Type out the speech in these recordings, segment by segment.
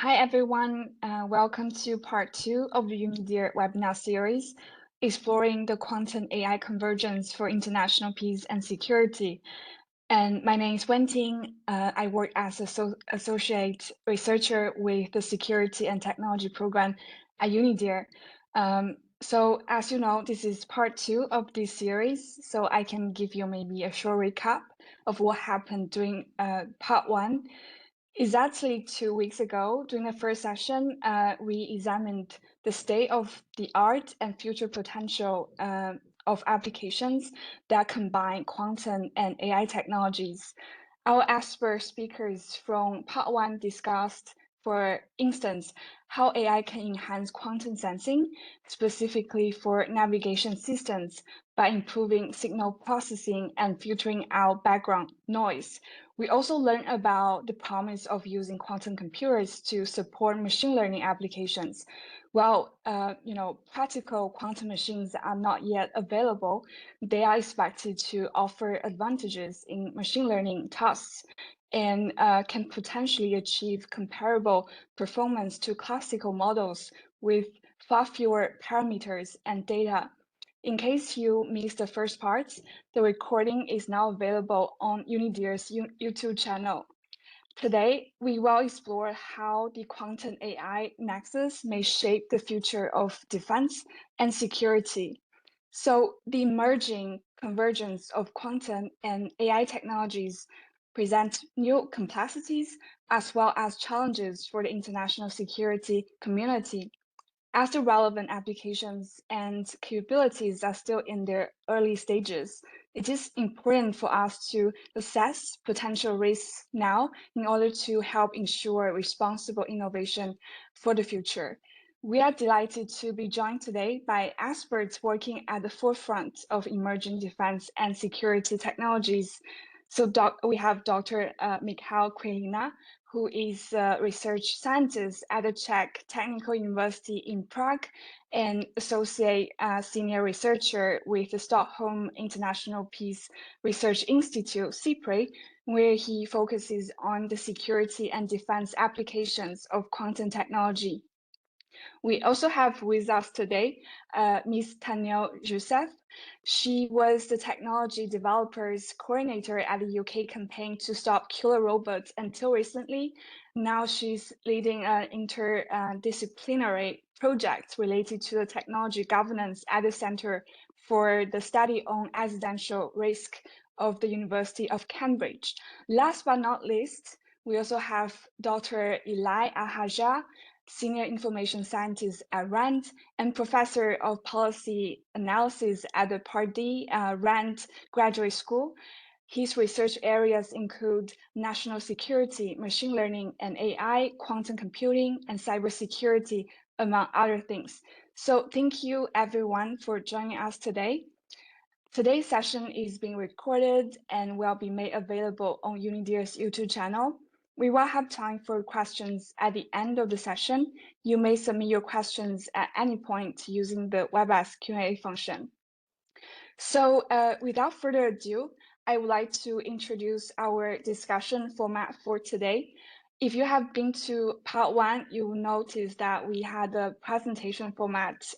Hi, everyone. Welcome to part 2 of the UNIDIR webinar series, exploring the quantum AI convergence for international peace and security. And my name is Wenting. I work as an associate researcher with the Security and Technology Program at UNIDIR. So as you know, this is part 2 of this series, so I can give you maybe a short recap of what happened during part 1. Exactly 2 weeks ago, during the first session, we examined the state of the art and future potential of applications that combine quantum and AI technologies. Our expert speakers from part 1 discussed, for instance, how AI can enhance quantum sensing, specifically for navigation systems, by improving signal processing and filtering out background noise. We also learned about the promise of using quantum computers to support machine learning applications. While practical quantum machines are not yet available, they are expected to offer advantages in machine learning tasks and can potentially achieve comparable performance to classical models with far fewer parameters and data. In case you missed the first part, the recording is now available on UNIDIR's YouTube channel. Today, we will explore how the quantum AI Nexus may shape the future of defense and security. So the emerging convergence of quantum and AI technologies present new complexities as well as challenges for the international security community. As the relevant applications and capabilities are still in their early stages, it is important for us to assess potential risks now in order to help ensure responsible innovation for the future. We are delighted to be joined today by experts working at the forefront of emerging defense and security technologies. So we have Dr. Michal Krajina, who is a research scientist at the Czech Technical University in Prague and associate senior researcher with the Stockholm International Peace Research Institute, (SIPRI), where he focuses on the security and defense applications of quantum technology. We also have with us today Ms. Tanya Youssef. She was the technology developers coordinator at the UK campaign to stop killer robots until recently. Now she's leading an interdisciplinary project related to the technology governance at the Center for the Study on Accidental Risk of the University of Cambridge. Last but not least, we also have Dr. Eli Ahaja, Senior Information Scientist at RAND and Professor of Policy Analysis at the Pardee RAND Graduate School. His research areas include national security, machine learning and AI, quantum computing, and cybersecurity, among other things. So thank you everyone for joining us today. Today's session is being recorded and will be made available on UNIDIR's YouTube channel. We will have time for questions at the end of the session. You may submit your questions at any point using the WebEx Q&A function. So without further ado, I would like to introduce our discussion format for today. If you have been to part 1, you will notice that we had a presentation format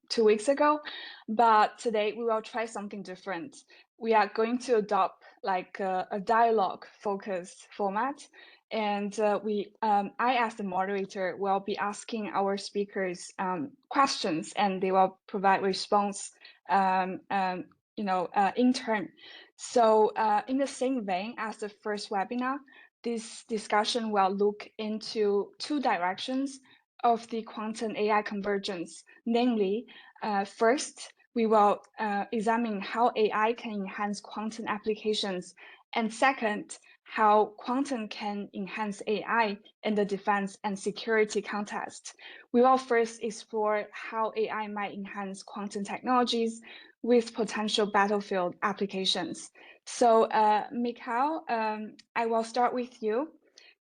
2 weeks ago, but today we will try something different. We are going to adopt like a dialogue-focused format, and I, as the moderator, will be asking our speakers questions, and they will provide response in turn. So in the same vein as the first webinar, this discussion will look into 2 directions of the quantum AI convergence. Namely, first, we will examine how AI can enhance quantum applications, and second, how quantum can enhance AI in the defense and security context. We will first explore how AI might enhance quantum technologies with potential battlefield applications. So, Michal, I will start with you.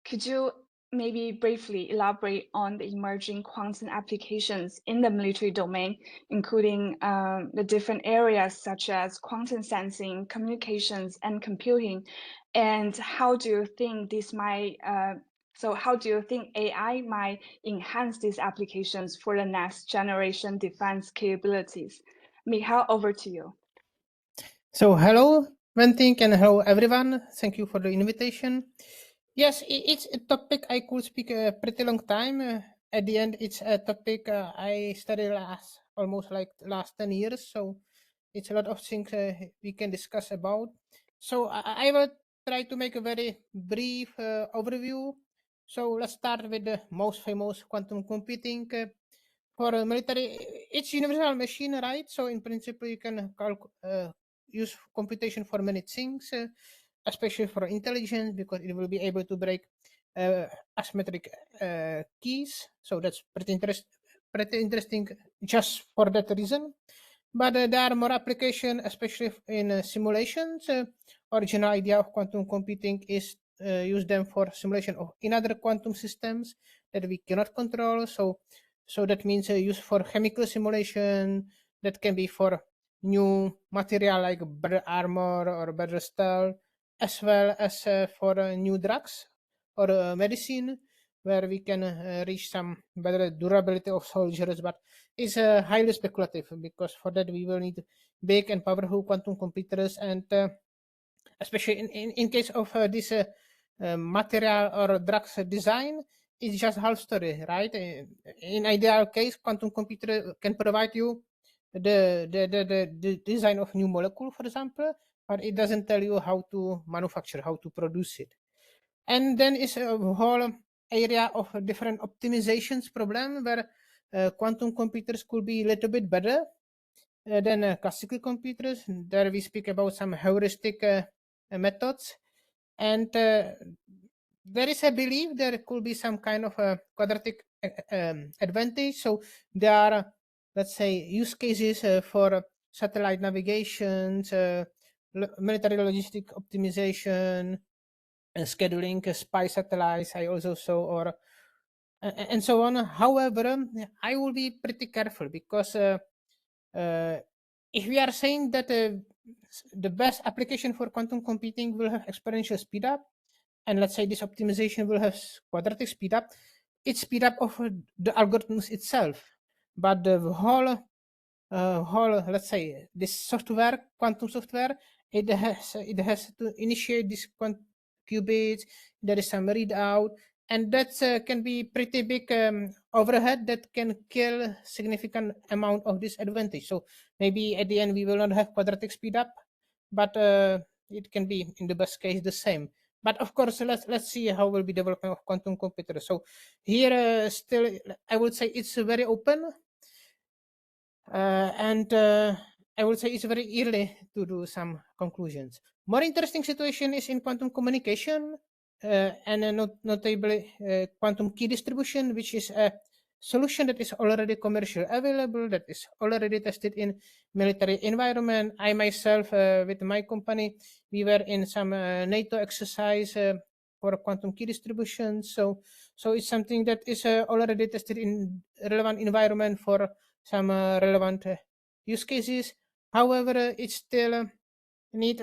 Could you maybe briefly elaborate on the emerging quantum applications in the military domain, including the different areas such as quantum sensing, communications, and computing? And how do you think this might So how do you think AI might enhance these applications for the next generation defense capabilities? Mikhail, over to you. So hello, Venting, and hello everyone. Thank you for the invitation. Yes, it's a topic I could speak a pretty long time. At the end, it's a topic I studied almost like last 10 years. So it's a lot of things we can discuss about. So I will try to make a very brief overview. So let's start with the most famous quantum computing. For military, it's universal machine, right? So in principle, you can use computation for many things, especially for intelligence, because it will be able to break asymmetric keys. So that's pretty interesting just for that reason. But there are more application, especially in simulations. Original idea of quantum computing is use them for simulation of in other quantum systems that we cannot control. So that means use for chemical simulation. That can be for new material like better armor or better steel, as well as for new drugs or medicine, where we can reach some better durability of soldiers. But it's highly speculative, because for that we will need big and powerful quantum computers, and especially in case of this material or drugs design, it's just half story, right? In ideal case, quantum computer can provide you the design of new molecule, for example, but it doesn't tell you how to manufacture, how to produce it. And then is a whole area of different optimizations problem, where quantum computers could be a little bit better than classical computers. There we speak about some heuristic methods, and there is a belief there could be some kind of a quadratic advantage. So there are, let's say, use cases for satellite navigations, military logistic optimization, scheduling spy satellites. I also saw, or and so on. However, I will be pretty careful, because uh, if we are saying that the best application for quantum computing will have exponential speed up, and let's say this optimization will have quadratic speed up, it's speed up of the algorithms itself. But the whole, let's say, this software, quantum software, it has to initiate this qubits. There is some readout, and that can be pretty big overhead that can kill significant amount of this advantage. So maybe at the end we will not have quadratic speed up, but it can be in the best case the same. But of course, let's see how will be development of quantum computers. So here, still, I would say it's very open, and I would say it's very early to do some conclusions. More interesting situation is in quantum communication, and notably quantum key distribution, which is a solution that is already commercially available, that is already tested in military environment. I myself, with my company, we were in some NATO exercise for quantum key distribution. So it's something that is already tested in relevant environment for some relevant use cases. However, it still need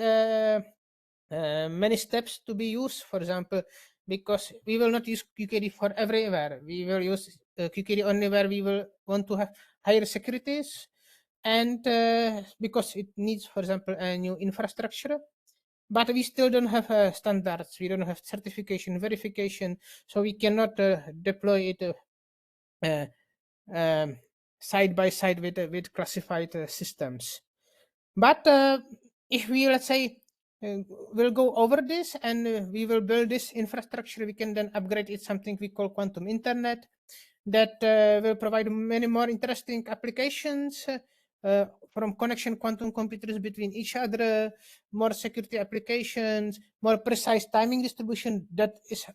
many steps to be used. For example, because we will not use QKD for everywhere. We will use QKD only where we will want to have higher securities, and because it needs, for example, a new infrastructure. But we still don't have standards. We don't have certification, verification, so we cannot deploy it um, side by side with classified systems. But if we, let's say, will go over this, and we will build this infrastructure, we can then upgrade it something we call quantum internet, that will provide many more interesting applications, from connection quantum computers between each other, more security applications, more precise timing distribution. That is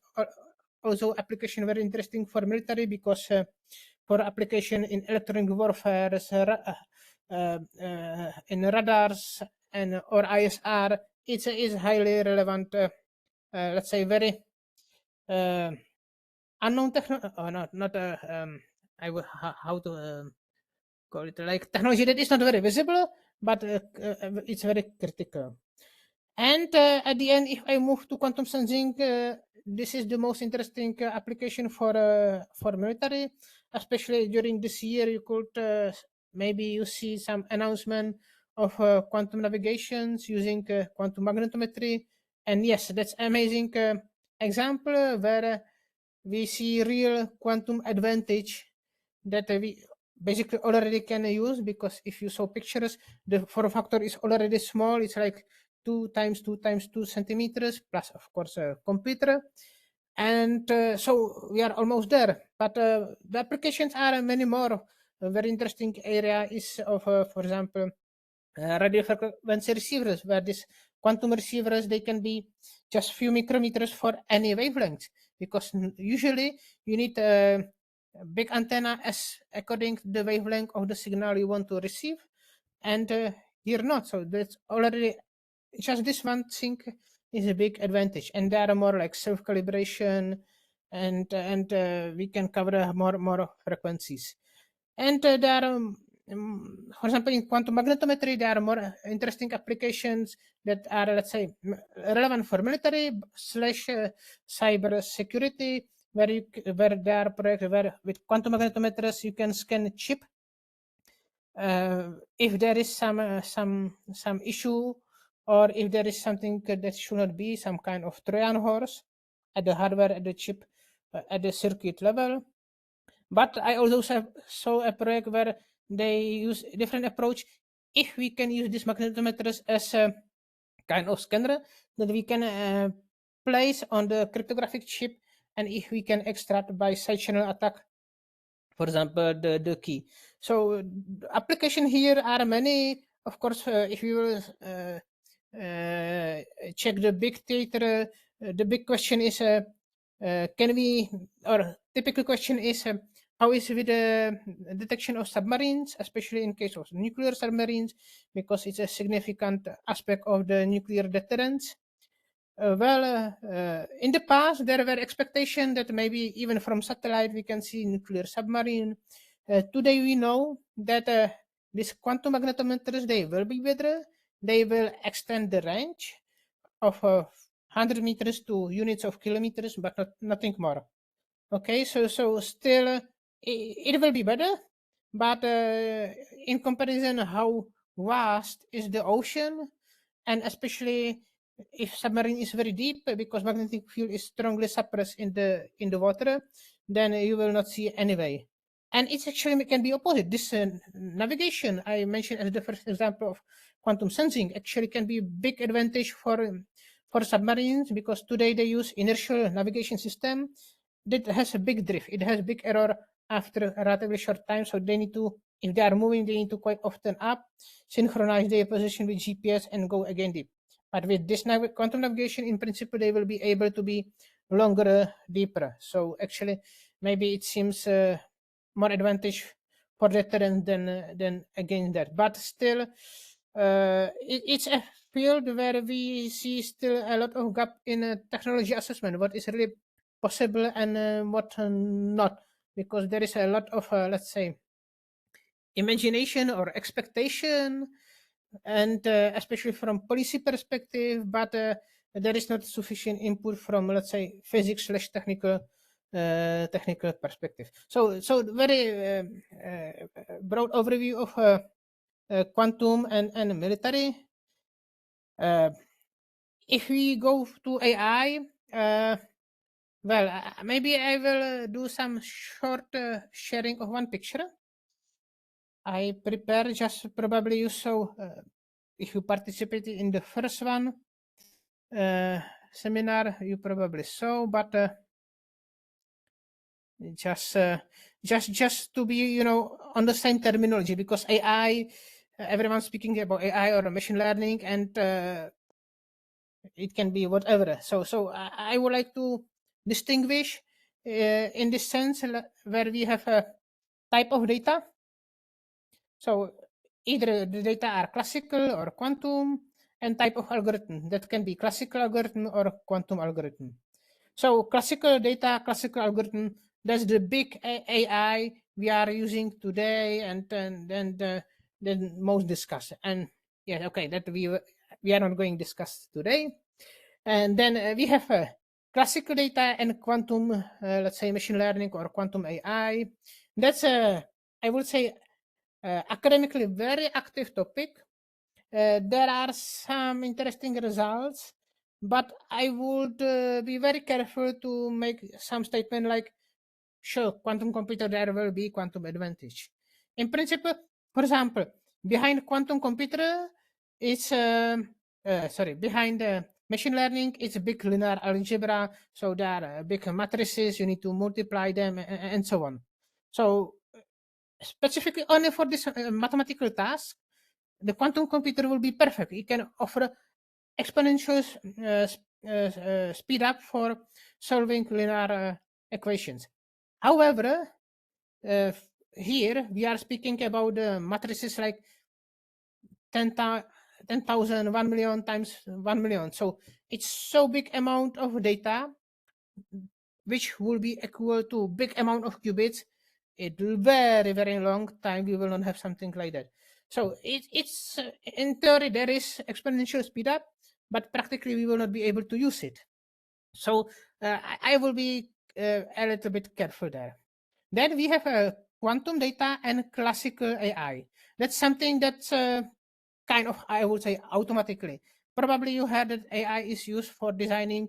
also application very interesting for military, because for application in electronic warfare, in radars and or ISR, it's highly relevant. Let's say very unknown technology, or not. I will how to call it, like technology that is not very visible, but it's very critical. And at the end, if I move to quantum sensing, this is the most interesting application for military, especially during this year. You could maybe you see some announcement of quantum navigations using quantum magnetometry, and yes, that's amazing example where we see real quantum advantage that we basically already can use, because if you saw pictures, the form factor is already small. It's like 2 times 2 times 2 centimeters plus of course a computer, and so we are almost there. But the applications are many more. A very interesting area is of for example radio frequency receivers, where these quantum receivers, they can be just few micrometers for any wavelength, because usually you need a big antenna as according to the wavelength of the signal you want to receive, and here not. So that's already just this one thing is a big advantage, and there are more like self calibration, and we can cover more frequencies. And there are, for example, in quantum magnetometry, there are more interesting applications that are, let's say, relevant for military slash cyber security, where there are projects where with quantum magnetometers you can scan a chip. If there is some issue, or if there is something that should not be, some kind of Trojan horse at the hardware, at the chip, at the circuit level. But I also saw a project where they use a different approach. If we can use these magnetometers as a kind of scanner that we can place on the cryptographic chip, and if we can extract by side channel attack, for example, the key. So application here are many. Of course, if you will check the big data, the big question is, can we, or typical question is, how is with the detection of submarines, especially in case of nuclear submarines, because it's a significant aspect of the nuclear deterrence. In the past, there were expectations that maybe even from satellite we can see nuclear submarine. Today we know that these quantum magnetometers, they will be better. They will extend the range of 100 meters to units of kilometers, but nothing more. Okay, so still it will be better, but in comparison, how vast is the ocean, and especially if submarine is very deep, because magnetic field is strongly suppressed in the water, then you will not see anyway. And it's actually can be opposite. This navigation I mentioned as the first example of quantum sensing actually can be a big advantage for submarines, because today they use inertial navigation system that has a big drift. It has big error after a relatively short time. So they need to, if they are moving, they need to quite often up, synchronize their position with GPS and go again deep. But with this quantum navigation, in principle, they will be able to be longer, deeper. So actually, maybe it seems more advantage for deterrent than against that. But still, it's a field where we see still a lot of gap in technology assessment. What is really possible and what not, because there is a lot of let's say imagination or expectation, and especially from policy perspective, but there is not sufficient input from, let's say, physics slash technical perspective. So very broad overview of quantum and military. If we go to AI, maybe I will do some short sharing of one picture. I prepare just probably you saw, if you participated in the first one seminar, you probably saw, but just to be on the same terminology, because AI, everyone's speaking about AI or machine learning, and it can be whatever. So I would like to distinguish in this sense where we have a type of data. So either the data are classical or quantum, and type of algorithm that can be classical algorithm or quantum algorithm. So classical data, classical algorithm, that's the big AI we are using today, and then the most discussed. And yeah, okay, that we we are not going to discuss today. And then we have classical data and quantum, let's say machine learning or quantum AI. That's I would say academically very active topic. There are some interesting results, but I would be very careful to make some statement like, sure, quantum computer, there will be quantum advantage. In principle, for example, behind quantum computer, it's behind machine learning, it's a big linear algebra. So there are big matrices, you need to multiply them and so on. So specifically only for this mathematical task, the quantum computer will be perfect. It can offer exponential speed up for solving linear equations. However, here we are speaking about matrices like 10,000, 1 million times 1 million. So it's so big amount of data, which will be equal to big amount of qubits. It will very, very long time. We will not have something like that. So it's in theory, there is exponential speed up, but practically we will not be able to use it. So I will be a little bit careful there. Then we have quantum data and classical AI. That's something that's kind of, I would say, automatically. Probably you heard that AI is used for designing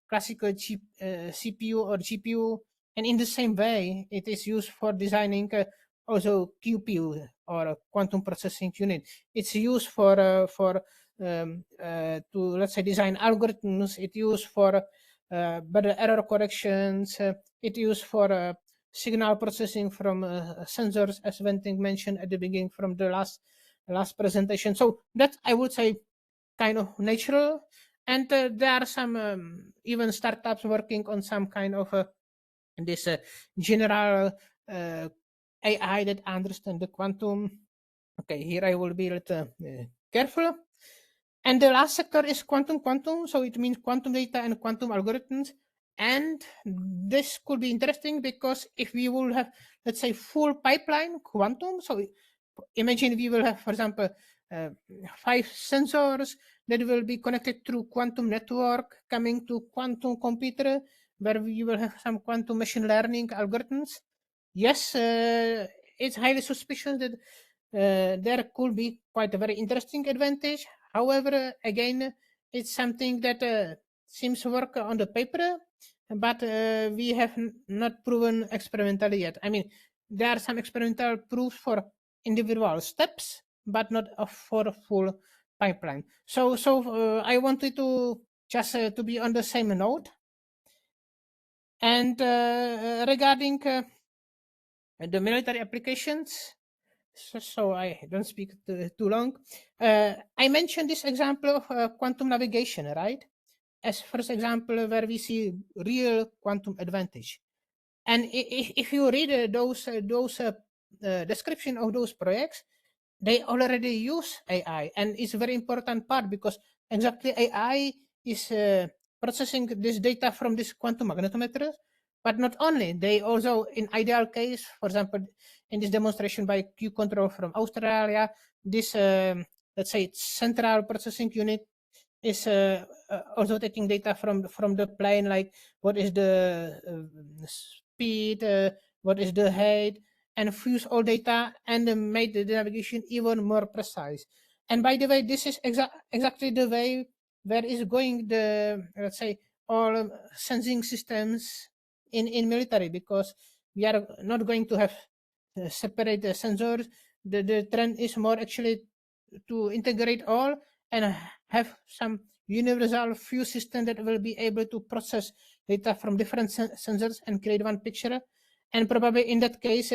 classical CPU or GPU, and in the same way, it is used for designing also QPU or a quantum processing unit. It's used for to, let's say, design algorithms. It's used for better error corrections. It's used for signal processing from sensors, as Venting mentioned at the beginning from the last presentation. So that, I would say, kind of natural. And there are some even startups working on some kind of this general AI that understand the quantum. Okay, here I will be a little careful. And the last sector is quantum. So it means quantum data and quantum algorithms. And this could be interesting because if we will have, let's say, full pipeline quantum, so imagine we will have, for example, 5 sensors that will be connected through quantum network coming to quantum computer, where we will have some quantum machine learning algorithms. Yes, it's highly suspicious that there could be quite a very interesting advantage. However, again, it's something that seems to work on the paper, but we have not proven experimentally yet. I mean, there are some experimental proofs for individual steps, but not for a full pipeline. So I wanted to just to be on the same note. And regarding the military applications, so I don't speak too long. I mentioned this example of quantum navigation, right? As first example where we see real quantum advantage. And if you read those description of those projects, they already use AI, and it's a very important part because exactly AI is processing this data from this quantum magnetometers. But not only, they also, in ideal case, for example, in this demonstration by Q Control from Australia, this let's say central processing unit is also taking data from the plane, like what is the speed, what is the height, and fuse all data and made the navigation even more precise. And by the way, this is exactly the way where is going the, let's say, all sensing systems in military, because we are not going to have separate sensors. The trend is more actually to integrate all and have some universal view system that will be able to process data from different sensors and create one picture. And probably in that case,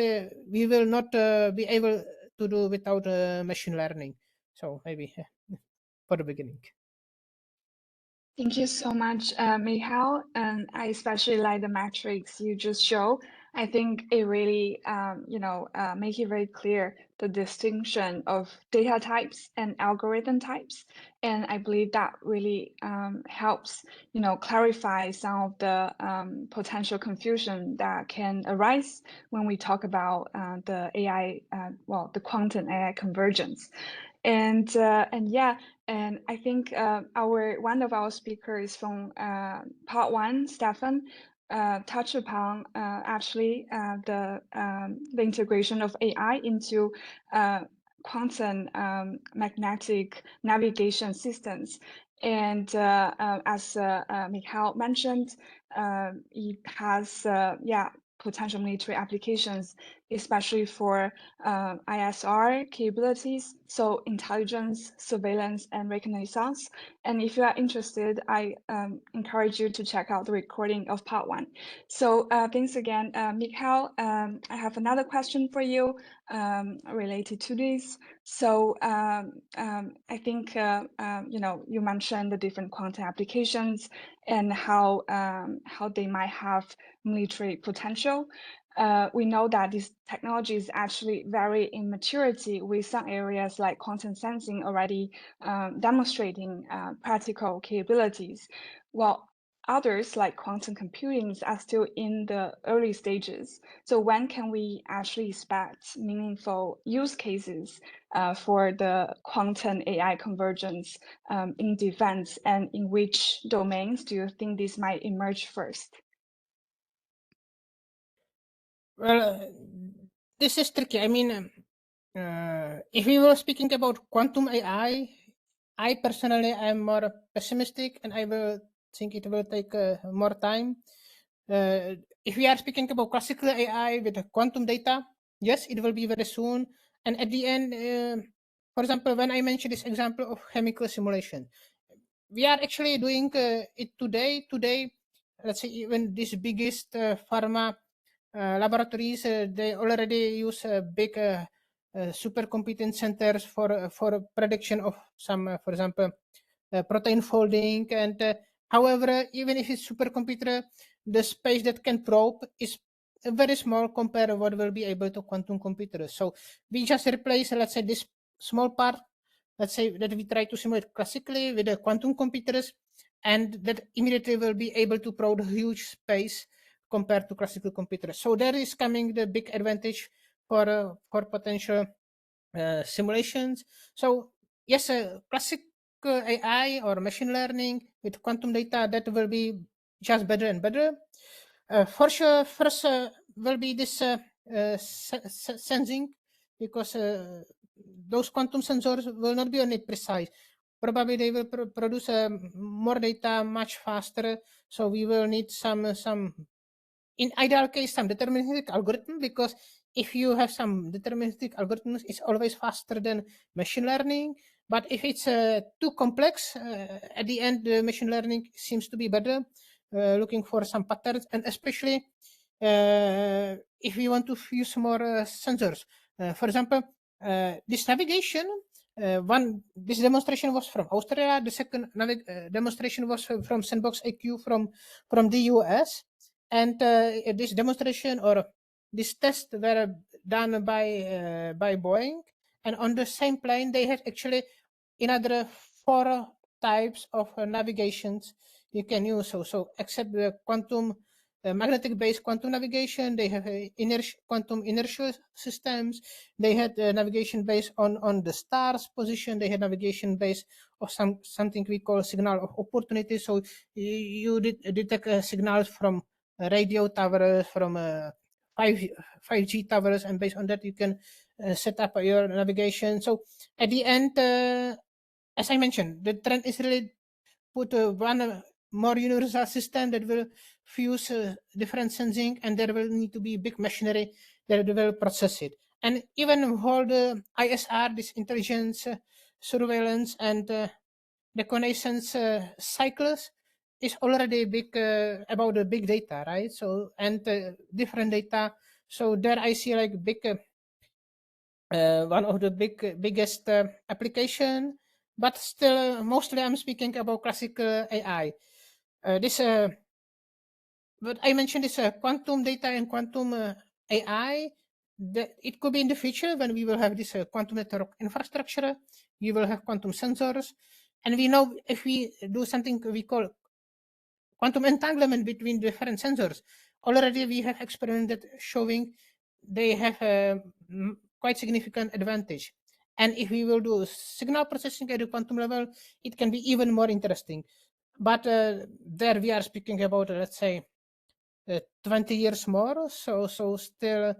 we will not be able to do without machine learning. So maybe for the beginning. Thank you so much, Michal. And I especially like the metrics you just show. I think it really, make it very clear the distinction of data types and algorithm types. And I believe that really helps, clarify some of the potential confusion that can arise when we talk about the AI, the quantum AI convergence. And yeah, and I think one of our speakers from part one, Stefan, touch upon actually the integration of AI into quantum magnetic navigation systems. And as Mikhail mentioned, it has potential military applications, especially for ISR capabilities, so intelligence, surveillance, and reconnaissance. And if you are interested, I encourage you to check out the recording of part one. So thanks again, Mikhail. I have another question for you related to this. So I think, you mentioned the different quantum applications and how they might have military potential. We know that this technology is actually very in maturity, with some areas like quantum sensing already demonstrating practical capabilities, while others like quantum computing are still in the early stages. So when can we actually expect meaningful use cases for the quantum AI convergence in defense, and in which domains do you think this might emerge first? Well, this is tricky. I mean, if we were speaking about quantum AI, I personally am more pessimistic, and I will think it will take more time. If we are speaking about classical AI with quantum data, yes, it will be very soon. And at the end, for example, when I mentioned this example of chemical simulation, we are actually doing it today. Today, let's say even this biggest pharma laboratories, they already use big supercomputing centers for prediction of some, for example, protein folding. And however, even if it's supercomputer, the space that can probe is very small compared to what will be able to quantum computers. So we just replace, let's say, this small part, let's say, that we try to simulate classically with the quantum computers, and that immediately will be able to probe huge space compared to classical computers. So there is coming the big advantage for potential simulations. So yes, classic AI or machine learning with quantum data, that will be just better and better. For sure, first will be this sensing, because those quantum sensors will not be only precise. Probably they will produce more data much faster. So we will need some in ideal case some deterministic algorithm, because if you have some deterministic algorithms, it's always faster than machine learning. But if it's too complex, at the end the machine learning seems to be better, looking for some patterns, and especially if we want to use more sensors. For example, this navigation, this demonstration was from Australia. The second demonstration was from Sandbox IQ from the US. And this demonstration or this test were done by Boeing, and on the same plane they had actually another 4 types of navigations you can use. So except the quantum magnetic based quantum navigation, they have quantum inertial systems. They had navigation based on the star's position. They had navigation based of something we call signal of opportunity. So you detect signals from radio towers, from 5G towers, and based on that you can set up your navigation. So at the end, as I mentioned, the trend is really put one more universal system that will fuse different sensing, and there will need to be big machinery that will process it. And even all the ISR, this intelligence, surveillance, and reconnaissance cycles is already big about the big data, right? So and different data. So there I see like big one of the biggest application, but still mostly I'm speaking about classical AI. This what I mentioned is quantum data and quantum AI. It could be in the future when we will have this quantum network infrastructure, we will have quantum sensors, and we know if we do something we call quantum entanglement between different sensors. Already we have experimented showing they have a quite significant advantage. And if we will do signal processing at the quantum level, it can be even more interesting. But there we are speaking about, let's say, 20 years more. So still,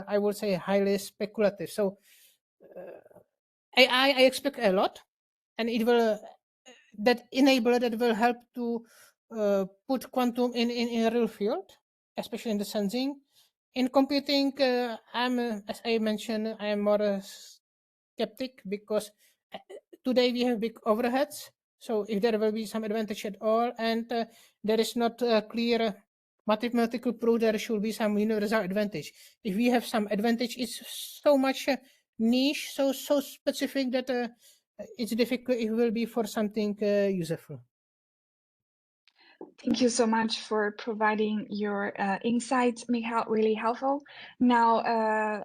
I would say highly speculative. So I expect a lot, and it will that will help to put quantum in a real field, especially in the sensing. In computing, I'm as I mentioned, I am more skeptic because uh, today we have big overheads. So if there will be some advantage at all, and there is not clear mathematical proof there should be some universal advantage. If we have some advantage, it's so much niche, so specific that it's difficult. It will be for something useful. Thank you so much for providing your insights, Mikhail, really helpful. Now,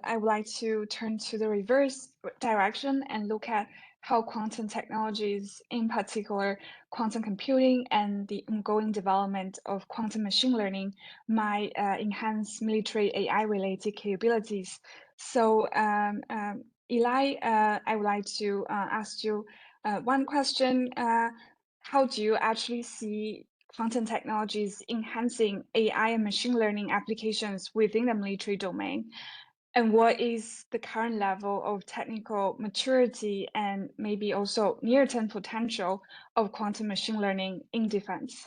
I would like to turn to the reverse direction and look at how quantum technologies, in particular quantum computing and the ongoing development of quantum machine learning, might enhance military AI-related capabilities. So, Eli, I would like to ask you one question. How do you actually see quantum technologies enhancing AI and machine learning applications within the military domain? And what is the current level of technical maturity and maybe also near-term potential of quantum machine learning in defense?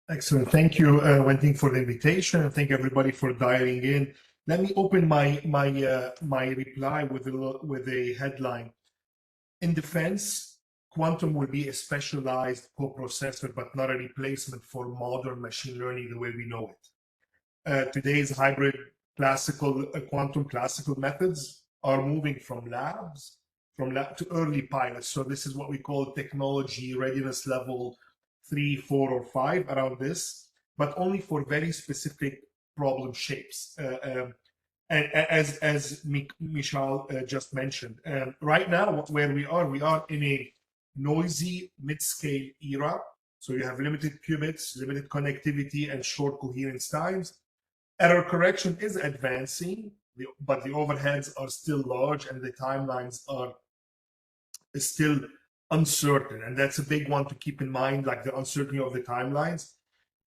Excellent. Thank you, Wenting, for the invitation, and thank everybody for dialing in. Let me open my reply with a headline. In defense, quantum will be a specialized coprocessor, but not a replacement for modern machine learning the way we know it. Today's hybrid quantum classical methods are moving from lab to early pilots. So this is what we call technology readiness level 3, 4, or 5, around this, but only for very specific problem shapes. And as Michal just mentioned, right now where we are in a noisy mid-scale era. So you have limited qubits, limited connectivity, and short coherence times. Error correction is advancing, but the overheads are still large and the timelines are still uncertain. And that's a big one to keep in mind, like the uncertainty of the timelines.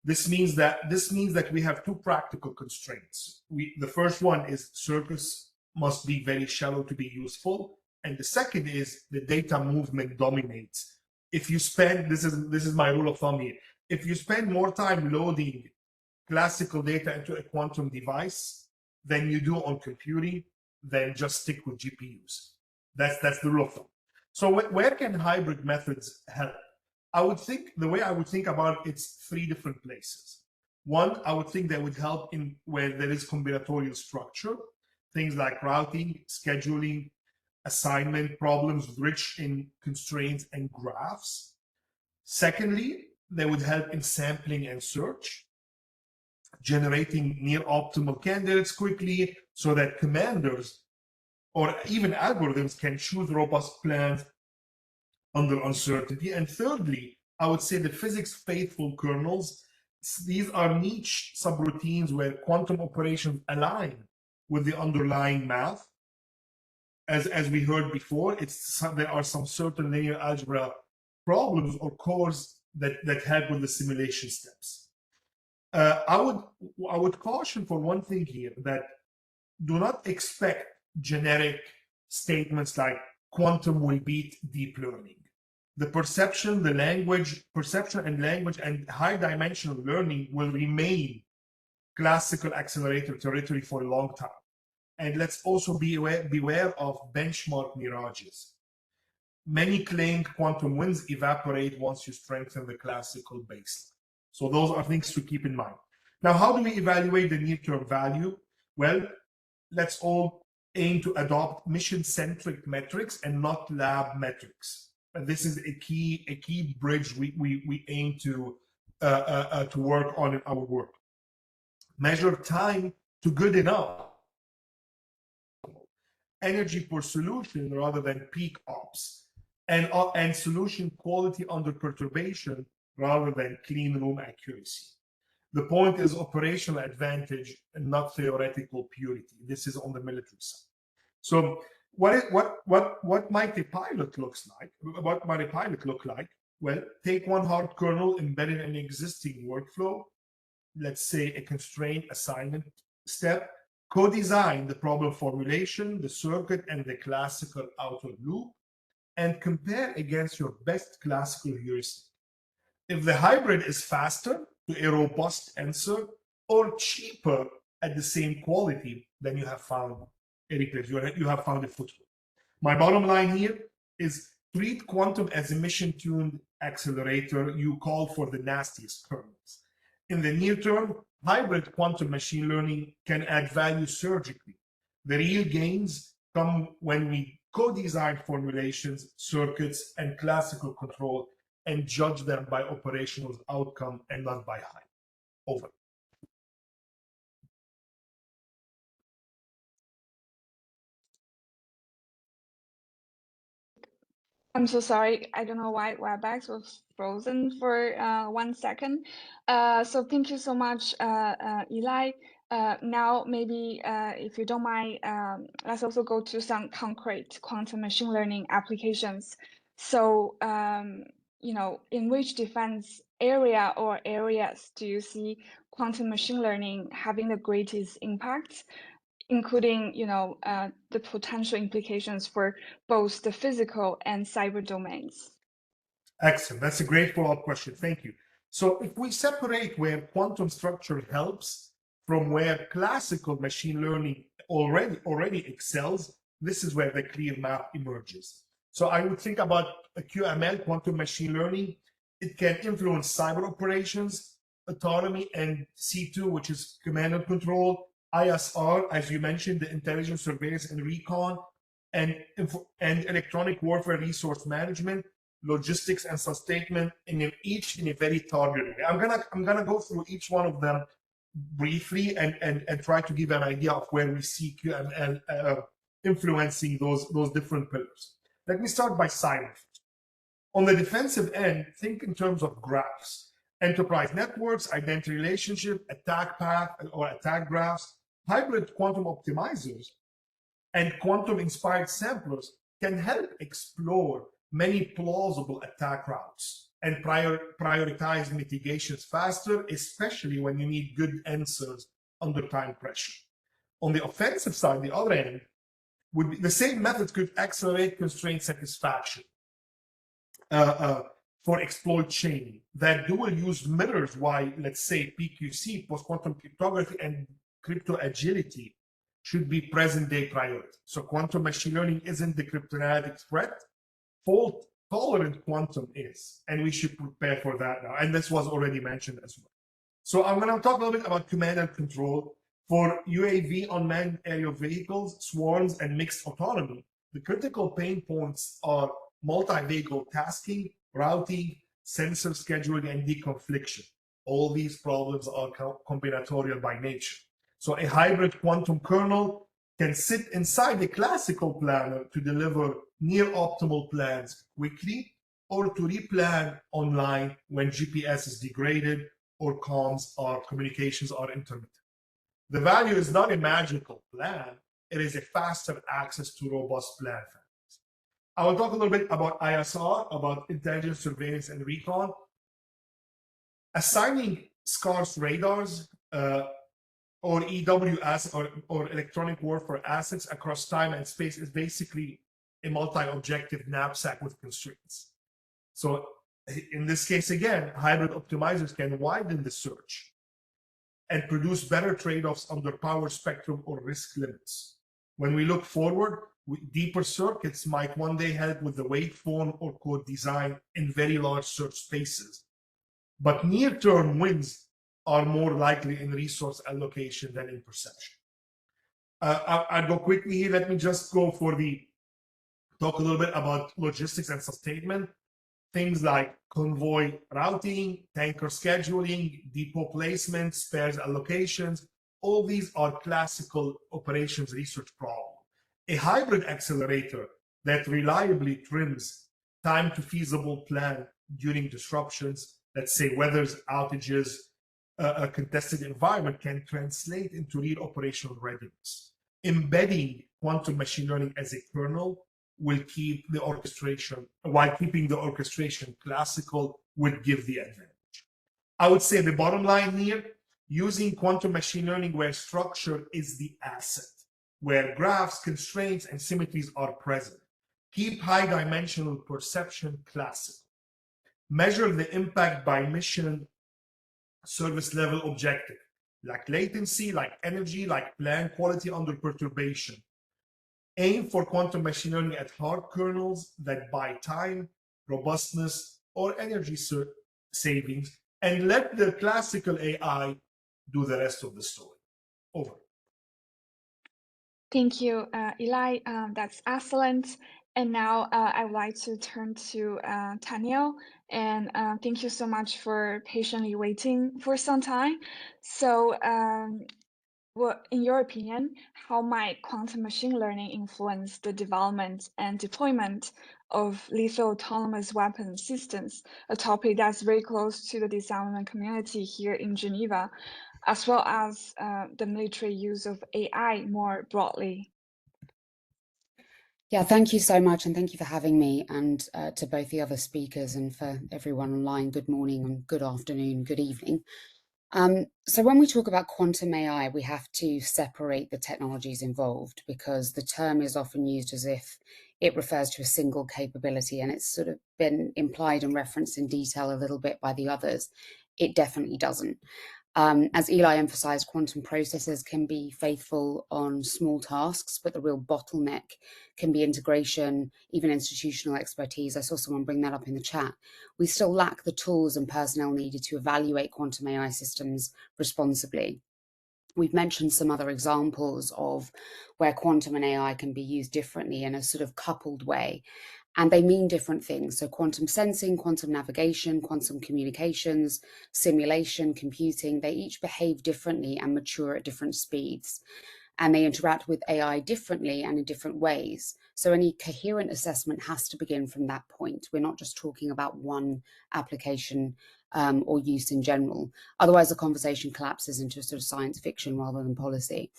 This means that we have two practical constraints. The first one is circuits must be very shallow to be useful, and the second is the data movement dominates. If you spend this is my rule of thumb here. If you spend more time loading classical data into a quantum device than you do on computing, then just stick with GPUs. That's the rule of thumb. So where can hybrid methods help? The way I would think about it's three different places. One, I would think they would help in where there is combinatorial structure, things like routing, scheduling, assignment problems rich in constraints and graphs. Secondly, they would help in sampling and search, generating near optimal candidates quickly so that commanders or even algorithms can choose robust plans under uncertainty. And thirdly, I would say the physics faithful kernels. These are niche subroutines where quantum operations align with the underlying math. As we heard before, there are some certain linear algebra problems or cores that help with the simulation steps. I would caution for one thing here, that do not expect generic statements like quantum will beat deep learning. The perception and language and high dimensional learning will remain classical accelerator territory for a long time. And let's also beware of benchmark mirages. Many claimed quantum wins evaporate once you strengthen the classical baseline. So those are things to keep in mind. Now, how do we evaluate the near-term value? Well, let's all aim to adopt mission-centric metrics and not lab metrics. And this is a key bridge we aim to to work on in our work. Measure time to good enough, energy per solution rather than peak ops, and solution quality under perturbation rather than clean room accuracy. The point is operational advantage and not theoretical purity. This is on the military side. So what might a pilot looks like? What might a pilot look like? Well, take one hard kernel embedded in an existing workflow, let's say a constraint assignment step, co-design the problem formulation, the circuit, and the classical outer loop, and compare against your best classical heuristic. If the hybrid is faster to a robust answer or cheaper at the same quality, then you have found a replacement. You have found a foothold. My bottom line here is treat quantum as a mission-tuned accelerator. You call for the nastiest kernels. In the near term, hybrid quantum machine learning can add value surgically. The real gains come when we co-design formulations, circuits, and classical control and judge them by operational outcome and not by hype. Over. I'm so sorry. I don't know why WebEx was frozen for 1 second. So thank you so much, Eli. Now, maybe if you don't mind, let's also go to some concrete quantum machine learning applications. So, you know, in which defense area or areas do you see quantum machine learning having the greatest impact, including, you know, the potential implications for both the physical and cyber domains? Excellent. That's a great follow-up question. Thank you. So if we separate where quantum structure helps from where classical machine learning already excels, this is where the clear map emerges. So I would think about a QML, quantum machine learning. It can influence cyber operations, autonomy, and C2, which is command and control, ISR, as you mentioned, the intelligence, surveillance, and recon, and electronic warfare resource management, logistics, and sustainment, each in a very targeted way. I'm gonna go through each one of them briefly and try to give an idea of where we see QML influencing those different pillars. Let me start by cyber. On the defensive end, think in terms of graphs, enterprise networks, identity relationship, attack path, or attack graphs. Hybrid quantum optimizers and quantum-inspired samplers can help explore many plausible attack routes and prioritize mitigations faster, especially when you need good answers under time pressure. On the offensive side, the other end, would be the same methods could accelerate constraint satisfaction for exploit chaining. That dual use mirrors why, let's say, PQC, post-quantum cryptography, and crypto agility should be present-day priority. So quantum machine learning isn't the cryptanalytic threat. Fault-tolerant quantum is, and we should prepare for that now. And this was already mentioned as well. So I'm going to talk a little bit about command and control. For UAV, unmanned aerial vehicles, swarms, and mixed autonomy, the critical pain points are multi-vehicle tasking, routing, sensor scheduling, and deconfliction. All these problems are combinatorial by nature. So a hybrid quantum kernel can sit inside the classical planner to deliver near optimal plans quickly, or to replan online when GPS is degraded or comms or communications are intermittent. The value is not a magical plan, it is a faster access to robust plan families. I will talk a little bit about ISR, about intelligence, surveillance, and recon. Assigning scarce radars or EWS or electronic warfare assets across time and space is basically a multi-objective knapsack with constraints. So in this case, again, hybrid optimizers can widen the search and produce better trade-offs under power spectrum or risk limits. When we look forward, deeper circuits might one day help with the waveform or code design in very large search spaces. But near-term wins are more likely in resource allocation than in perception. I'll go quickly here. Let me just go talk a little bit about logistics and sustainment. things like convoy routing, tanker scheduling, depot placement, spares allocations. All these are classical operations research problems. A hybrid accelerator that reliably trims time to feasible plan during disruptions, let's say weather outages, a contested environment, can translate into real operational readiness. Embedding quantum machine learning as a kernel will keep the orchestration, while keeping the orchestration classical, would give the advantage. I would say the bottom line here, using quantum machine learning where structure is the asset, where graphs, constraints, and symmetries are present. Keep high dimensional perception classical. Measure the impact by mission service level objective, like latency, like energy, like plan quality under perturbation. Aim for quantum machine learning at hard kernels that buy time, robustness, or energy savings, and let the classical AI do the rest of the story. Over. Thank you, Eli. That's excellent. And now I would like to turn to Daniel. And thank you so much for patiently waiting for some time. So, well, in your opinion, how might quantum machine learning influence the development and deployment of lethal autonomous weapon systems, a topic that's very close to the disarmament community here in Geneva, as well as the military use of AI more broadly? Yeah, thank you so much, and thank you for having me, and to both the other speakers and for everyone online, good morning and good afternoon, good evening. So when we talk about quantum AI, we have to separate the technologies involved, because the term is often used as if it refers to a single capability, and it's sort of been implied and referenced in detail a little bit by the others. It definitely doesn't. As Eli emphasized, quantum processors can be faithful on small tasks, but the real bottleneck can be integration, even institutional expertise. I saw someone bring that up in the chat. We still lack the tools and personnel needed to evaluate quantum AI systems responsibly. We've mentioned some other examples of where quantum and AI can be used differently in a sort of coupled way. And they mean different things. So quantum sensing, quantum navigation, quantum communications, simulation, computing, they each behave differently and mature at different speeds. And they interact with AI differently and in different ways. So any coherent assessment has to begin from that point. We're not just talking about one application or use in general. Otherwise, the conversation collapses into a sort of science fiction rather than policy.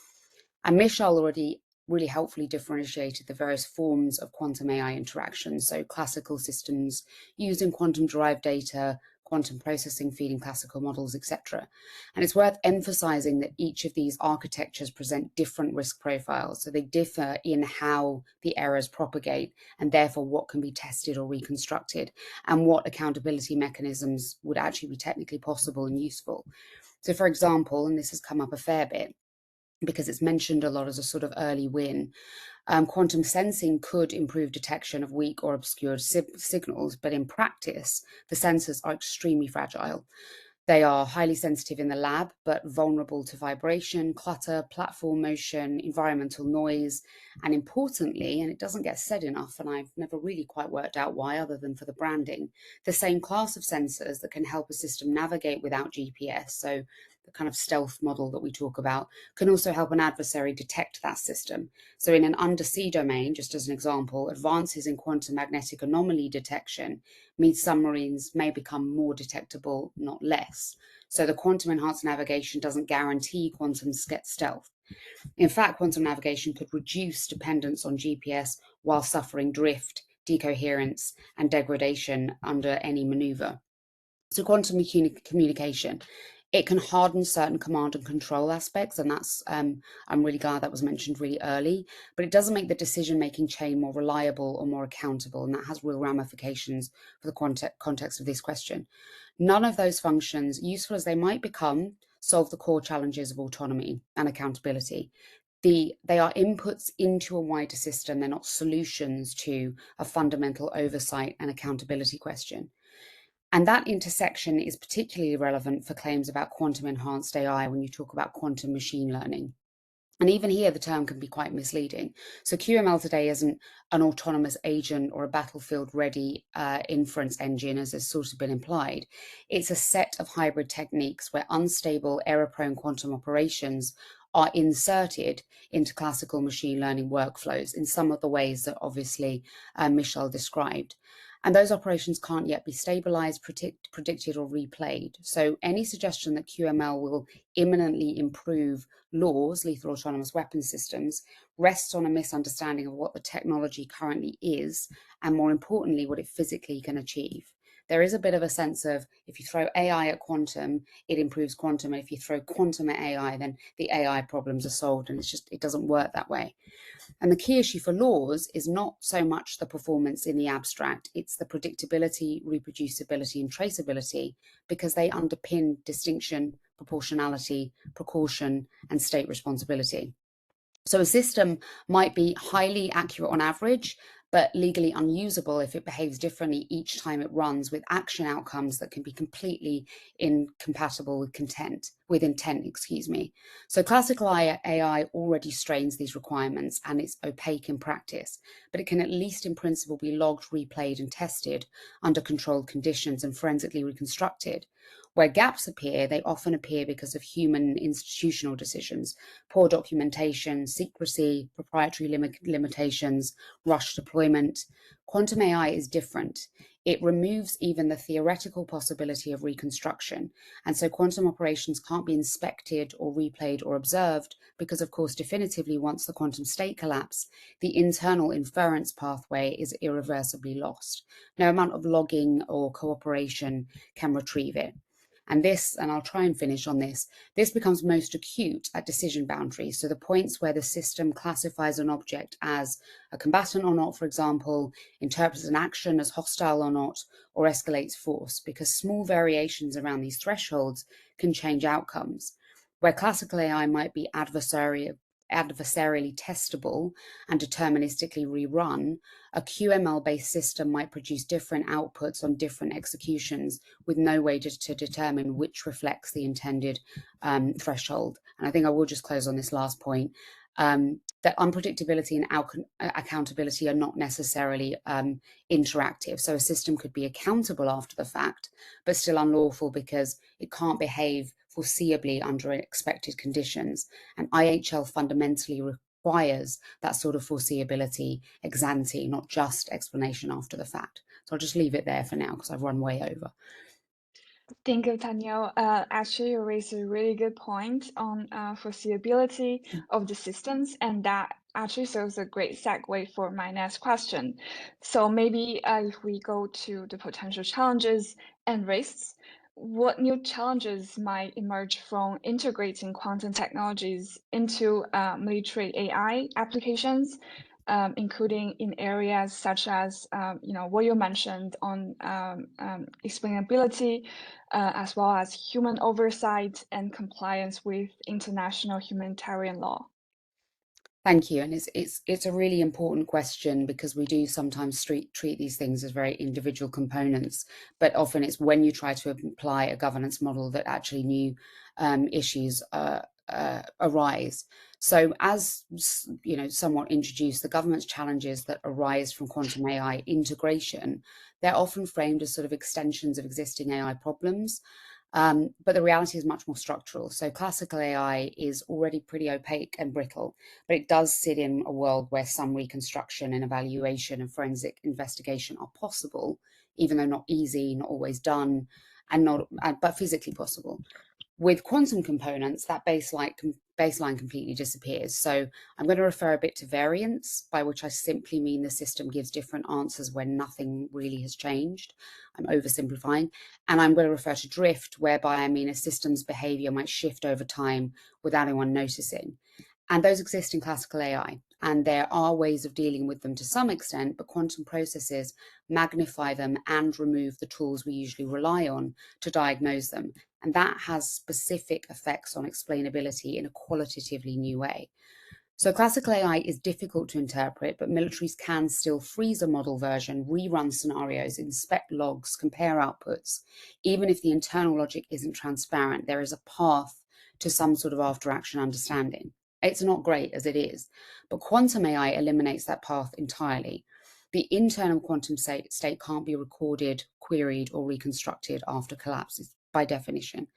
And Michal already really helpfully differentiated the various forms of quantum AI interactions. So classical systems using quantum-derived data, quantum processing feeding classical models, etc. And it's worth emphasizing that each of these architectures present different risk profiles. So they differ in how the errors propagate, and therefore what can be tested or reconstructed, and what accountability mechanisms would actually be technically possible and useful. So for example, and this has come up a fair bit, because it's mentioned a lot as a sort of early win. Quantum sensing could improve detection of weak or obscured signals, but in practice, the sensors are extremely fragile. They are highly sensitive in the lab, but vulnerable to vibration, clutter, platform motion, environmental noise, and importantly, and it doesn't get said enough, and I've never really quite worked out why other than for the branding, the same class of sensors that can help a system navigate without GPS, so the kind of stealth model that we talk about, can also help an adversary detect that system. So in an undersea domain, just as an example, advances in quantum magnetic anomaly detection means submarines may become more detectable, not less. So the quantum enhanced navigation doesn't guarantee quantum stealth. In fact, quantum navigation could reduce dependence on GPS while suffering drift, decoherence, and degradation under any maneuver. So quantum communication, it can harden certain command and control aspects, and that's I'm really glad that was mentioned really early, but it doesn't make the decision-making chain more reliable or more accountable, and that has real ramifications for the context of this question. None of those functions, useful as they might become, solve the core challenges of autonomy and accountability. They are inputs into a wider system. They're not solutions to a fundamental oversight and accountability question. And that intersection is particularly relevant for claims about quantum enhanced AI when you talk about quantum machine learning. And even here, the term can be quite misleading. So QML today isn't an autonomous agent or a battlefield-ready inference engine, as has sort of been implied. It's a set of hybrid techniques where unstable, error-prone quantum operations are inserted into classical machine learning workflows in some of the ways that obviously Michel described. And those operations can't yet be stabilized, predicted, or replayed. So any suggestion that QML will imminently improve laws, lethal autonomous weapon systems, rests on a misunderstanding of what the technology currently is, and more importantly, what it physically can achieve. There is a bit of a sense of, if you throw AI at quantum, it improves quantum, and if you throw quantum at AI, then the AI problems are solved, and it doesn't work that way. And the key issue for laws is not so much the performance in the abstract, it's the predictability, reproducibility, and traceability, because they underpin distinction, proportionality, precaution, and state responsibility. So a system might be highly accurate on average, but legally unusable if it behaves differently each time it runs, with action outcomes that can be completely incompatible with intent, excuse me. So classical AI already strains these requirements, and it's opaque in practice, but it can at least in principle be logged, replayed, and tested under controlled conditions and forensically reconstructed. Where gaps appear, they often appear because of human institutional decisions, poor documentation, secrecy, proprietary limitations, rush deployment. Quantum AI is different. It removes even the theoretical possibility of reconstruction. And so quantum operations can't be inspected or replayed or observed because, of course, definitively, once the quantum state collapse, the internal inference pathway is irreversibly lost. No amount of logging or cooperation can retrieve it. And I'll try and finish on this becomes most acute at decision boundaries. So the points where the system classifies an object as a combatant or not, for example, interprets an action as hostile or not, or escalates force, because small variations around these thresholds can change outcomes. Where classical AI might be adversarially testable and deterministically rerun, a QML-based system might produce different outputs on different executions with no way to determine which reflects the intended threshold. And I think I will just close on this last point, that unpredictability and accountability are not necessarily interactive. So a system could be accountable after the fact, but still unlawful because it can't behave foreseeably under expected conditions. And IHL fundamentally requires that sort of foreseeability ex ante, not just explanation after the fact. So I'll just leave it there for now because I've run way over. Thank you, Danielle. Actually, you raised a really good point on foreseeability of the systems, and that actually serves a great segue for my next question. So maybe if we go to the potential challenges and risks, what new challenges might emerge from integrating quantum technologies into military AI applications, including in areas such as, what you mentioned on explainability, as well as human oversight and compliance with international humanitarian law? Thank you, and it's a really important question because we do sometimes treat these things as very individual components, but often it's when you try to apply a governance model that actually new issues arise. So, as somewhat introduced, the government's challenges that arise from quantum AI integration, they're often framed as sort of extensions of existing AI problems. But the reality is much more structural. So classical AI is already pretty opaque and brittle, but it does sit in a world where some reconstruction and evaluation and forensic investigation are possible, even though not easy, not always done, but physically possible. With quantum components, that baseline completely disappears. So I'm going to refer a bit to variance, by which I simply mean the system gives different answers when nothing really has changed. I'm oversimplifying. And I'm going to refer to drift, whereby I mean a system's behavior might shift over time without anyone noticing. And those exist in classical AI. And there are ways of dealing with them to some extent, but quantum processes magnify them and remove the tools we usually rely on to diagnose them. And that has specific effects on explainability in a qualitatively new way. So classical AI is difficult to interpret, but militaries can still freeze a model version, rerun scenarios, inspect logs, compare outputs. Even if the internal logic isn't transparent, there is a path to some sort of after-action understanding. It's not great as it is, but quantum AI eliminates that path entirely. The internal quantum state can't be recorded, queried, or reconstructed after collapse by definition.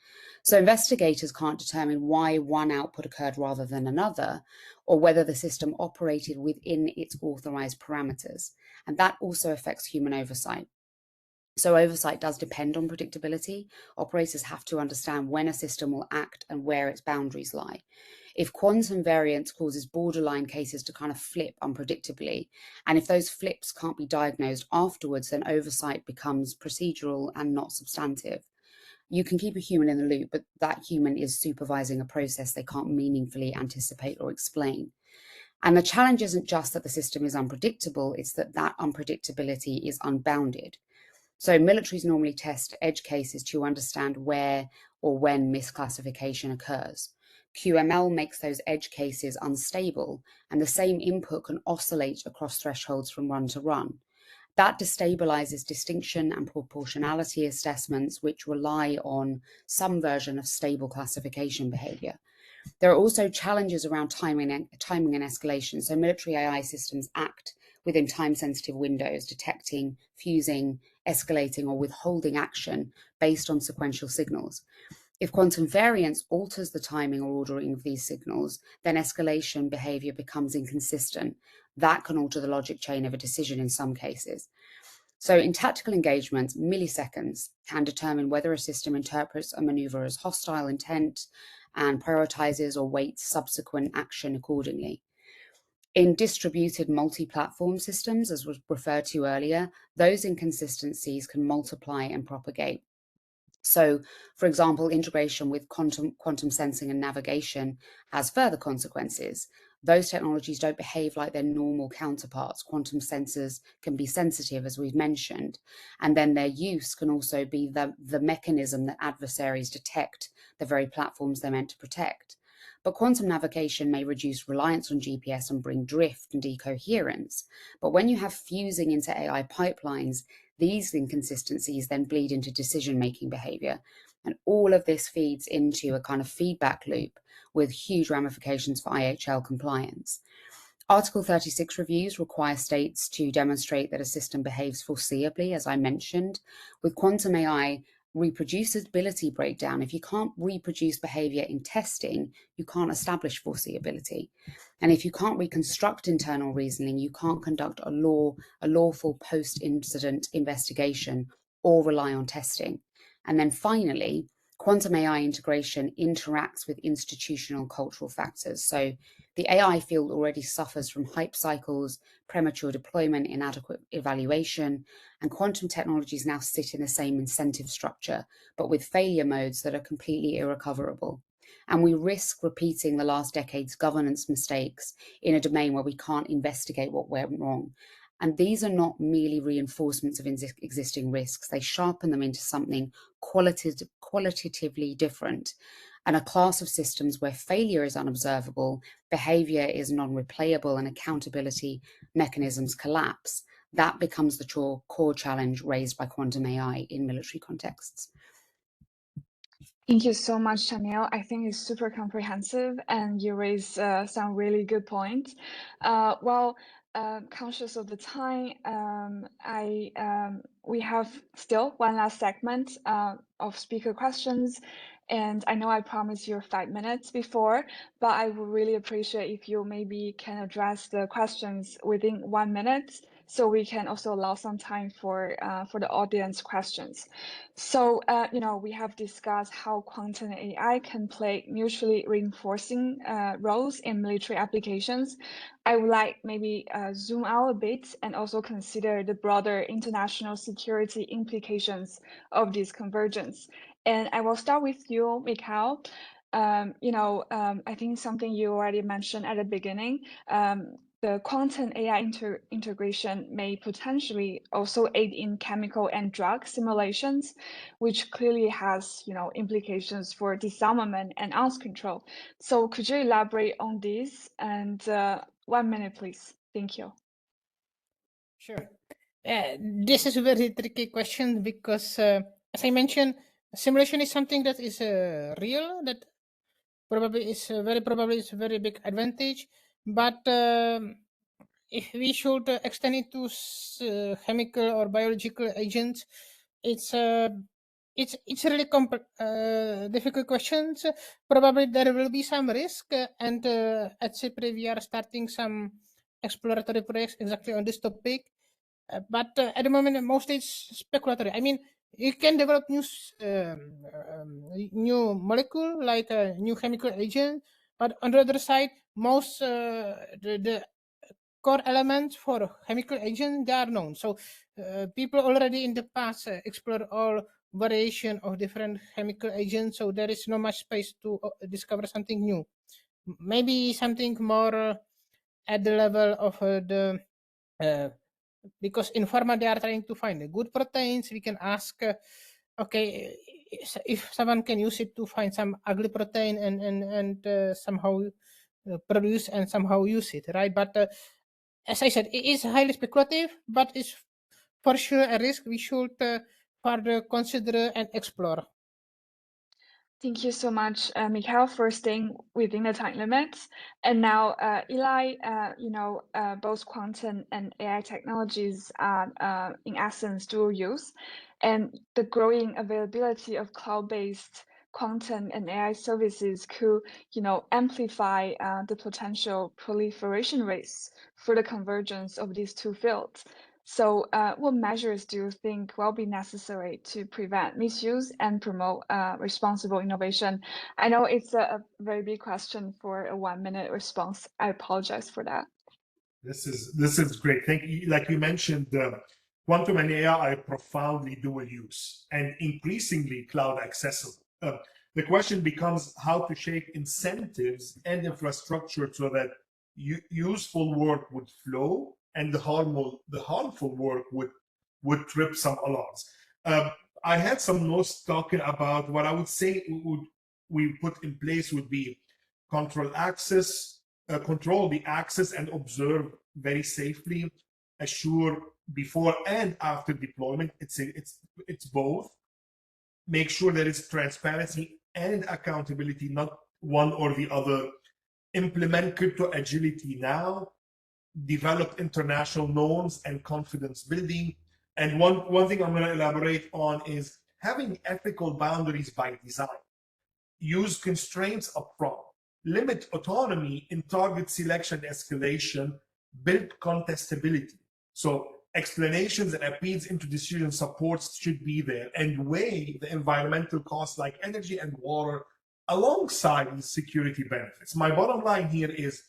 So investigators can't determine why one output occurred rather than another, or whether the system operated within its authorized parameters. And that also affects human oversight. So oversight does depend on predictability. Operators have to understand when a system will act and where its boundaries lie. If quantum variance causes borderline cases to kind of flip unpredictably, and if those flips can't be diagnosed afterwards, then oversight becomes procedural and not substantive. You can keep a human in the loop, but that human is supervising a process they can't meaningfully anticipate or explain. And the challenge isn't just that the system is unpredictable, it's that that unpredictability is unbounded. So militaries normally test edge cases to understand where or when misclassification occurs. QML makes those edge cases unstable, and the same input can oscillate across thresholds from run to run. That destabilizes distinction and proportionality assessments, which rely on some version of stable classification behavior. There are also challenges around timing and escalation. So military AI systems act within time-sensitive windows, detecting, fusing, escalating, or withholding action based on sequential signals. If quantum variance alters the timing or ordering of these signals, then escalation behavior becomes inconsistent. That can alter the logic chain of a decision in some cases. So in tactical engagements, milliseconds can determine whether a system interprets a maneuver as hostile intent and prioritizes or weights subsequent action accordingly. In distributed multi-platform systems, as was referred to earlier, those inconsistencies can multiply and propagate. So, for example, integration with quantum sensing and navigation has further consequences. Those technologies don't behave like their normal counterparts. Quantum sensors can be sensitive, as we've mentioned, and then their use can also be the mechanism that adversaries detect the very platforms they're meant to protect. But quantum navigation may reduce reliance on GPS and bring drift and decoherence. But when you have fusing into AI pipelines, these inconsistencies then bleed into decision-making behavior. And all of this feeds into a kind of feedback loop with huge ramifications for IHL compliance. Article 36 reviews require states to demonstrate that a system behaves foreseeably, as I mentioned. With quantum AI, reproducibility breakdown. If you can't reproduce behavior in testing, you can't establish foreseeability. And if you can't reconstruct internal reasoning, you can't conduct a lawful post-incident investigation or rely on testing. And then finally, quantum AI integration interacts with institutional cultural factors. So the AI field already suffers from hype cycles, premature deployment, inadequate evaluation, and quantum technologies now sit in the same incentive structure, but with failure modes that are completely irrecoverable. And we risk repeating the last decade's governance mistakes in a domain where we can't investigate what went wrong. And these are not merely reinforcements of existing risks. They sharpen them into something qualitatively different. And a class of systems where failure is unobservable, behavior is non-replayable, and accountability mechanisms collapse. That becomes the core challenge raised by quantum AI in military contexts. Thank you so much, Shamil. I think it's super comprehensive, and you raise some really good points. Conscious of the time, we have still one last segment of speaker questions, and I know I promised you 5 minutes before, but I would really appreciate if you maybe can address the questions within 1 minute, so we can also allow some time for the audience questions. So, we have discussed how quantum AI can play mutually reinforcing roles in military applications. I would like maybe zoom out a bit and also consider the broader international security implications of this convergence. And I will start with you, Mikhail. I think something you already mentioned at the beginning, the quantum AI integration may potentially also aid in chemical and drug simulations, which clearly has, implications for disarmament and arms control. So could you elaborate on this? And 1 minute, please. Thank you. Sure. This is a very tricky question because, as I mentioned, simulation is something that is real, that probably is very probably is a very big advantage. But if we should extend it to chemical or biological agents, it's really difficult questions. Probably there will be some risk, and at CIPRI we are starting some exploratory projects exactly on this topic. But at the moment, mostly it's speculatory. I mean, you can develop new molecule like a new chemical agent, but on the other side, most the core elements for chemical agent they are known. So people already in the past explored all variation of different chemical agents. So there is no much space to discover something new. Maybe something more at the level of the because in pharma they are trying to find the good proteins. We can ask, okay, if someone can use it to find some ugly protein and somehow produce and somehow use it, right? But as I said, it is highly speculative, but it's for sure a risk we should further consider and explore. Thank you so much, Mikhail, for staying within the time limits. And now, Eli, both quantum and AI technologies are, in essence, dual use. And the growing availability of cloud-based quantum and AI services could, amplify the potential proliferation rates for the convergence of these two fields. So what measures do you think will be necessary to prevent misuse and promote responsible innovation? I know it's a very big question for a 1-minute response. I apologize for that. This is great. Thank you. Like you mentioned, quantum and AI are profoundly dual use and increasingly cloud accessible. The question becomes how to shape incentives and infrastructure so that useful work would flow and the harmful work would trip some alarms. I had some notes talking about what I would say we put in place would be control the access and observe very safely, assure before and after deployment. It's both. Make sure there is transparency and accountability, not one or the other. Implement crypto agility now. Develop international norms and confidence building. And one thing I'm going to elaborate on is having ethical boundaries by design. Use constraints upfront. Limit autonomy in target selection escalation. Build contestability. So explanations and appeals into decision supports should be there, and weigh the environmental costs like energy and water alongside the security benefits. My bottom line here is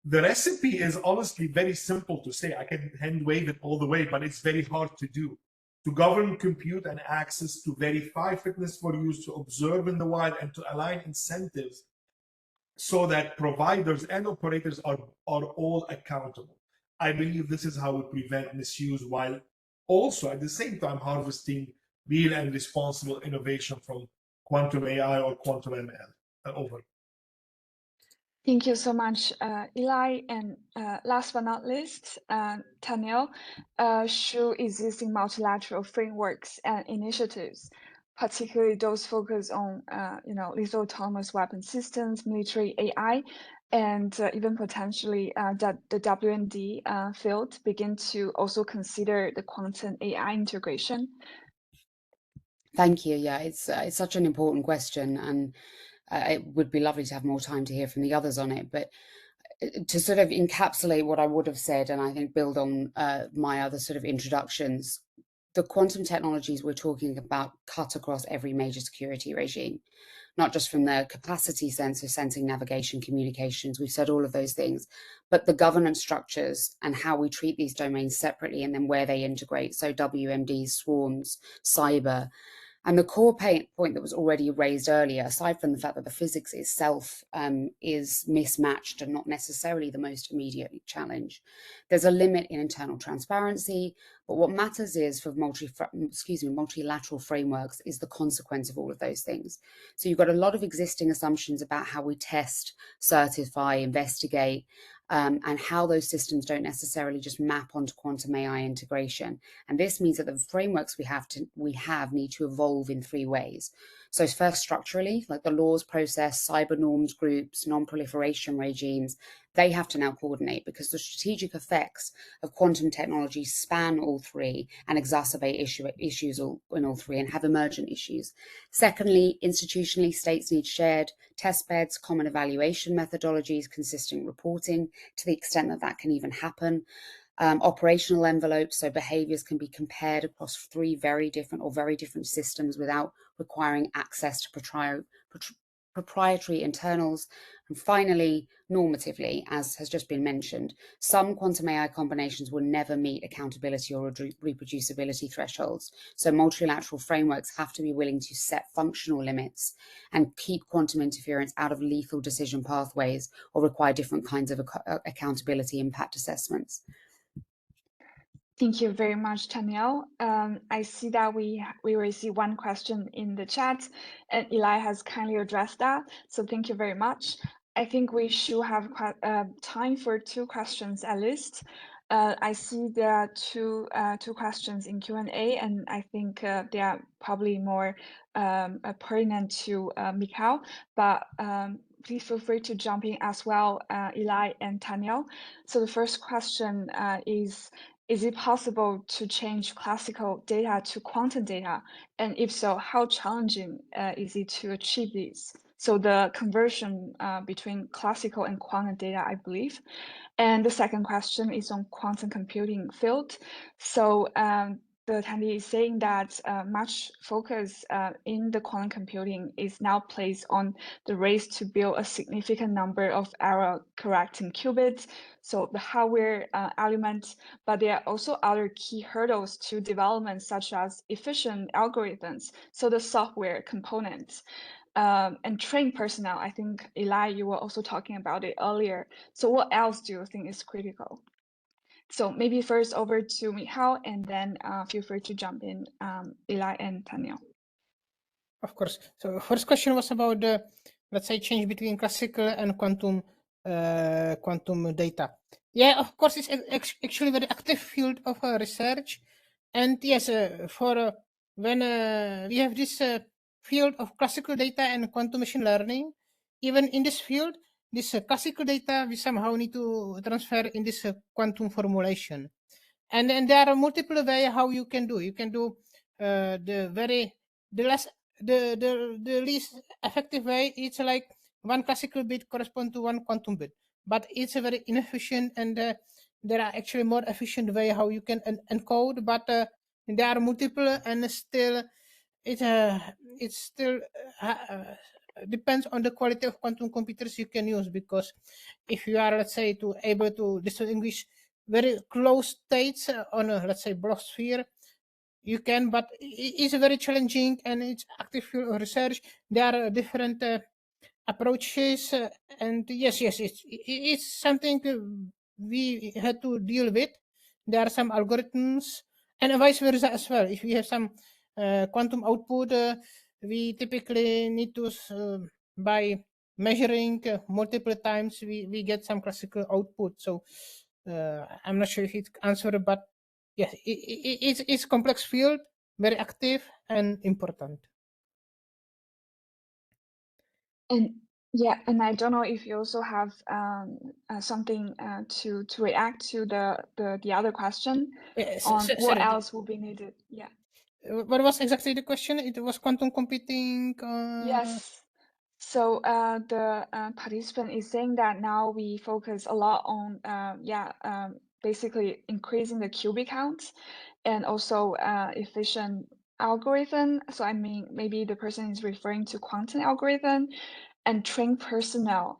the recipe is honestly very simple to say. I can hand wave it all the way, but it's very hard to do. To govern compute and access, to verify fitness for use, to observe in the wild, and to align incentives so that providers and operators are all accountable. I believe this is how we prevent misuse while also at the same time harvesting real and responsible innovation from quantum AI or quantum ML. Over. Thank you so much, Eli. And last but not least, Tanil, should existing multilateral frameworks and initiatives, particularly those focused on, lethal autonomous weapon systems, military AI, and even potentially that the WND field begin to also consider the quantum AI integration? Thank you. Yeah, it's such an important question, and it would be lovely to have more time to hear from the others on it. But to sort of encapsulate what I would have said, and I think build on my other sort of introductions, the quantum technologies we're talking about cut across every major security regime, not just from the capacity sense of sensing, navigation, communications. We've said all of those things, but the governance structures and how we treat these domains separately and then where they integrate. So WMDs, swarms, cyber. And the core point that was already raised earlier, aside from the fact that the physics itself is mismatched and not necessarily the most immediate challenge, there's a limit in internal transparency. But what matters is for multilateral frameworks is the consequence of all of those things. So you've got a lot of existing assumptions about how we test, certify, investigate, and how those systems don't necessarily just map onto quantum AI integration. And this means that the frameworks we have need to evolve in 3 ways. So first, structurally, like the laws, process, cyber norms groups, non-proliferation regimes, they have to now coordinate because the strategic effects of quantum technology span all three and exacerbate issues in all three and have emergent issues. Secondly, institutionally, states need shared test beds, common evaluation methodologies, consistent reporting to the extent that that can even happen. Operational envelopes, so behaviors can be compared across three very different systems without requiring access to proprietary internals. And finally, normatively, as has just been mentioned, some quantum AI combinations will never meet accountability or reproducibility thresholds. So multilateral frameworks have to be willing to set functional limits and keep quantum interference out of lethal decision pathways or require different kinds of accountability impact assessments. Thank you very much, Taniel. I see that we received one question in the chat, and Eli has kindly addressed that. So thank you very much. I think we should have time for 2 questions at least. I see there are two questions in Q&A, and I think they are probably more pertinent to Mikhail, but please feel free to jump in as well, Eli and Taniel. So the first question is it possible to change classical data to quantum data? And if so, how challenging is it to achieve this? So the conversion between classical and quantum data, I believe. And the second question is on quantum computing field. So the attendee is saying that much focus in the quantum computing is now placed on the race to build a significant number of error-correcting qubits, so the hardware element, but there are also other key hurdles to development, such as efficient algorithms, so the software components. And trained personnel, I think, Eli, you were also talking about it earlier. So what else do you think is critical? So maybe first over to Mikhail, and then feel free to jump in, Eli and Taniel. Of course. So first question was about the, let's say, change between classical and quantum data. Yeah, of course, it's actually a very active field of research. And yes, when we have this field of classical data and quantum machine learning, even in this field, this classical data we somehow need to transfer in this quantum formulation. And then there are multiple ways how you can do. You can do the least effective way. It's like one classical bit correspond to one quantum bit, but it's a very inefficient, and there are actually more efficient way how you can encode, but there are multiple, and still it still depends on the quality of quantum computers you can use, because if you are, let's say, to able to distinguish very close states on a, let's say, block sphere, you can, but it's very challenging, and it's active field of research. There are different approaches, and yes, it's something we had to deal with. There are some algorithms, and vice versa as well. If we have some quantum output, we typically need to by measuring multiple times we get some classical output. So I'm not sure if it answered, but yes, it's complex field, very active and important. And yeah, and I don't know if you also have something to react to the other question on what else will be needed. Yeah. What was exactly the question? It was quantum computing. Yes. So the participant is saying that now we focus a lot on basically increasing the qubit count and also efficient algorithm. So I mean, maybe the person is referring to quantum algorithm and trained personnel.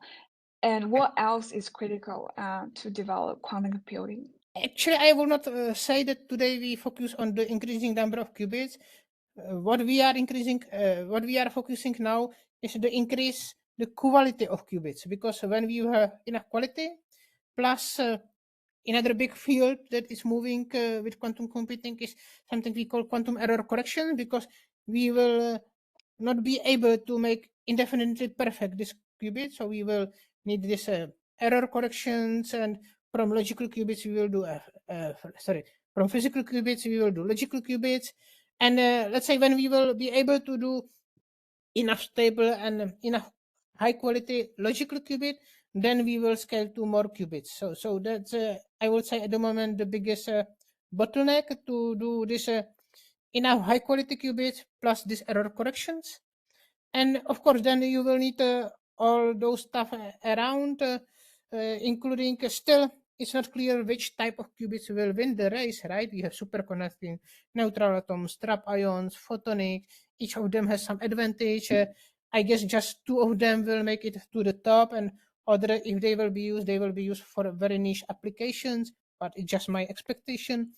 And what else is critical to develop quantum computing? Actually, I will not say that today we focus on the increasing number of qubits. What we are focusing now is the increase the quality of qubits, because when we have enough quality plus another big field that is moving with quantum computing is something we call quantum error correction, because we will not be able to make indefinitely perfect this qubit, so we will need this error corrections, and from logical qubits we will do from physical qubits we will do logical qubits, and let's say when we will be able to do enough stable and enough high quality logical qubit, then we will scale to more qubits. So that's I would say at the moment the biggest bottleneck to do this enough high quality qubits plus these error corrections. And of course then you will need all those stuff around, including still it's not clear which type of qubits will win the race, right? We have superconducting, neutral atoms, trap ions, photonic. Each of them has some advantage. I guess just two of them will make it to the top, and other, if they will be used, they will be used for very niche applications, but it's just my expectation.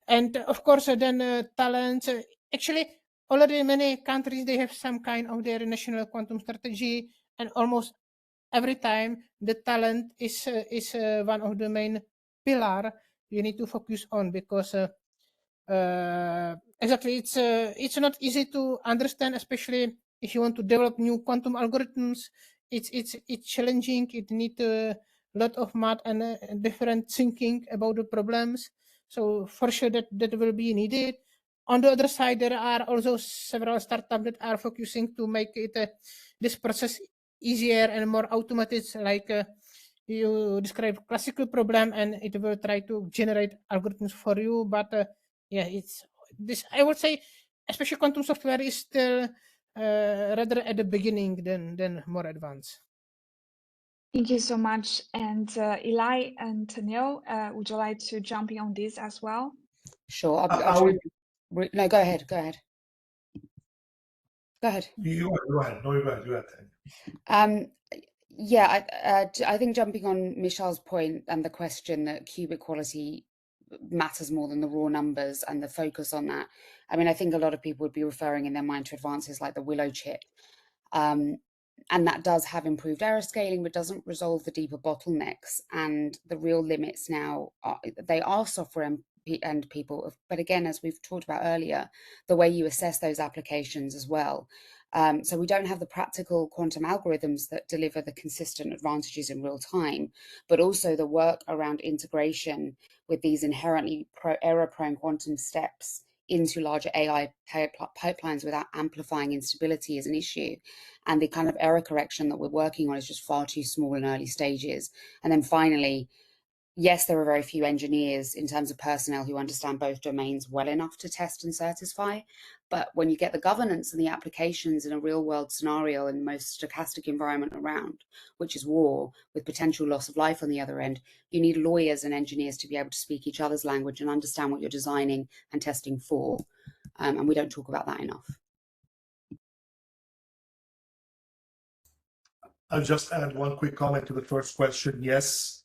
And of course then talent, actually already many countries, they have some kind of their national quantum strategy, and almost every time the talent is one of the main pillar you need to focus on, because exactly it's not easy to understand, especially if you want to develop new quantum algorithms. It's challenging. It needs a lot of math and different thinking about the problems. So for sure that will be needed. On the other side, there are also several startups that are focusing to make it this process easier and more automated, like you describe classical problem and it will try to generate algorithms for you. But yeah, it's this, I would say, especially quantum software is still rather at the beginning than more advanced. Thank you so much. And Eli and Tanil, would you like to jump in on this as well? Sure, I'll try. No, go ahead. Go ahead. Go ahead. Go ahead. No, you go ahead. Yeah, I think jumping on Michal's point and the question that qubit quality matters more than the raw numbers and the focus on that. I mean, I think a lot of people would be referring in their mind to advances like the Willow chip. And that does have improved error scaling, but doesn't resolve the deeper bottlenecks. And the real limits now are software and people. But again, as we've talked about earlier, the way you assess those applications as well. So we don't have the practical quantum algorithms that deliver the consistent advantages in real time, but also the work around integration with these inherently error-prone quantum steps into larger AI pipelines without amplifying instability is an issue. And the kind of error correction that we're working on is just far too small in early stages. And then finally, yes, there are very few engineers in terms of personnel who understand both domains well enough to test and certify. But when you get the governance and the applications in a real world scenario in the most stochastic environment around, which is war with potential loss of life on the other end, you need lawyers and engineers to be able to speak each other's language and understand what you're designing and testing for. And we don't talk about that enough. I'll just add one quick comment to the first question. Yes,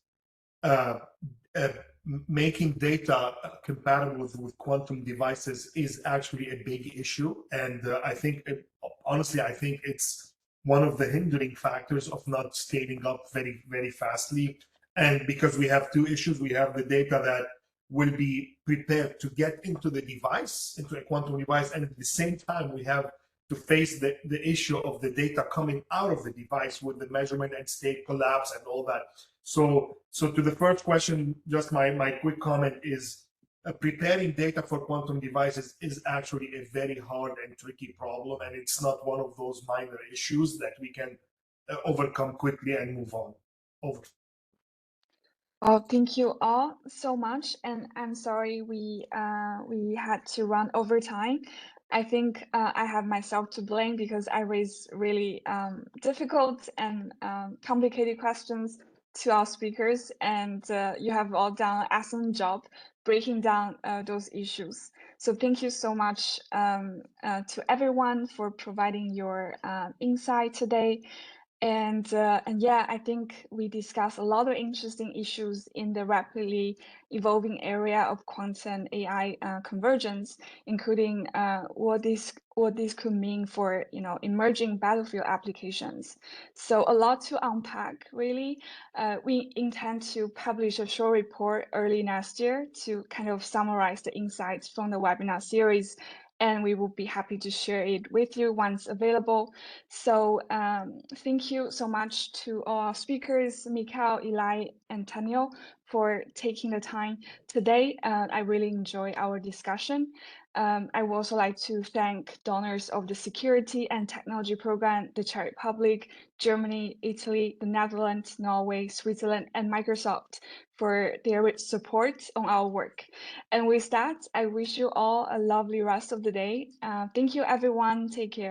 making data compatible with quantum devices is actually a big issue. And I think, honestly, I think it's one of the hindering factors of not scaling up very, very fastly. And because we have two issues, we have the data that will be prepared to get into the device, into a quantum device, and at the same time, we have to face the issue of the data coming out of the device with the measurement and state collapse and all that. So to the first question, just my quick comment is preparing data for quantum devices is actually a very hard and tricky problem, and it's not one of those minor issues that we can overcome quickly and move on. Over. Oh, thank you all so much, and I'm sorry we had to run over time. I think I have myself to blame because I raised really difficult and complicated questions to our speakers, and you have all done an excellent job breaking down those issues. So thank you so much to everyone for providing your insight today. And yeah, I think we discussed a lot of interesting issues in the rapidly evolving area of quantum AI convergence, including what this could mean for emerging battlefield applications. So a lot to unpack, really. We intend to publish a short report early next year to kind of summarize the insights from the webinar series and we will be happy to share it with you once available. So thank you so much to all our speakers, Mikhail, Eli, and Daniel, for taking the time today. I really enjoy our discussion. I would also like to thank donors of the Security and Technology Program, the Czech Republic, Germany, Italy, the Netherlands, Norway, Switzerland, and Microsoft for their support on our work. And with that, I wish you all a lovely rest of the day. Thank you, everyone. Take care.